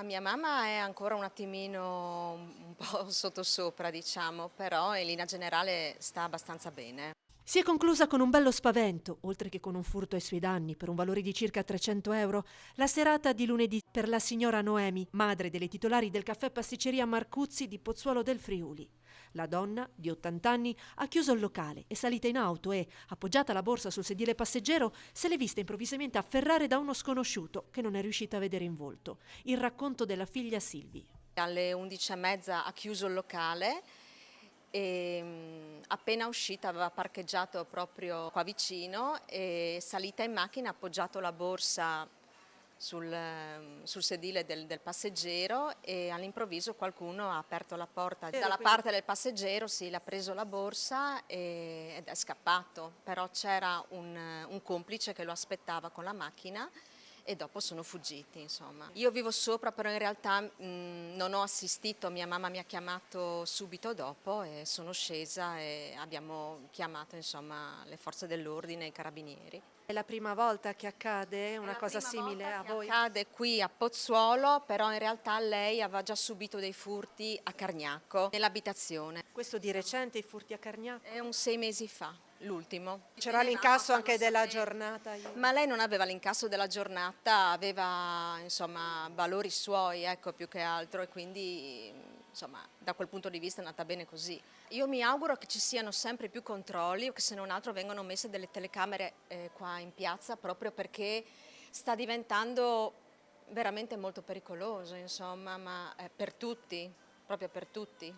A mia mamma è ancora un attimino un po' sottosopra, diciamo, però in linea generale sta abbastanza bene. Si è conclusa con un bello spavento, oltre che con un furto ai suoi danni per un valore di circa 300 euro, la serata di lunedì per la signora Noemi, madre delle titolari del caffè pasticceria Marcuzzi di Pozzuolo del Friuli. La donna, di 80 anni, ha chiuso il locale, è salita in auto e, appoggiata la borsa sul sedile passeggero, se l'è vista improvvisamente afferrare da uno sconosciuto che non è riuscita a vedere in volto. Il racconto della figlia Silvi. Alle 11:30 ha chiuso il locale e appena uscita aveva parcheggiato proprio qua vicino e salita in macchina ha appoggiato la borsa sul sedile del passeggero e all'improvviso qualcuno ha aperto la porta dalla parte del passeggero, sì, l'ha preso la borsa ed è scappato, però c'era un complice che lo aspettava con la macchina e dopo sono fuggiti, insomma. Io vivo sopra, però in realtà non ho assistito, mia mamma mi ha chiamato subito dopo e sono scesa e abbiamo chiamato, insomma, le forze dell'ordine e i carabinieri. È la prima volta che accade È una la cosa prima simile volta a che voi? accade qui a Pozzuolo, però in realtà lei aveva già subito dei furti a Cargnacco, nell'abitazione. Questo di recente, i furti a Cargnacco? È un 6 mesi fa, l'ultimo. C'era Tenevamo a l'incasso farlo anche della sapere. giornata ieri. Ma lei non aveva l'incasso della giornata, aveva insomma valori suoi, ecco, più che altro, e quindi insomma da quel punto di vista è andata bene così. Io mi auguro che ci siano sempre più controlli o che se non altro vengano messe delle telecamere qua in piazza proprio perché sta diventando veramente molto pericoloso, insomma, ma per tutti, proprio per tutti.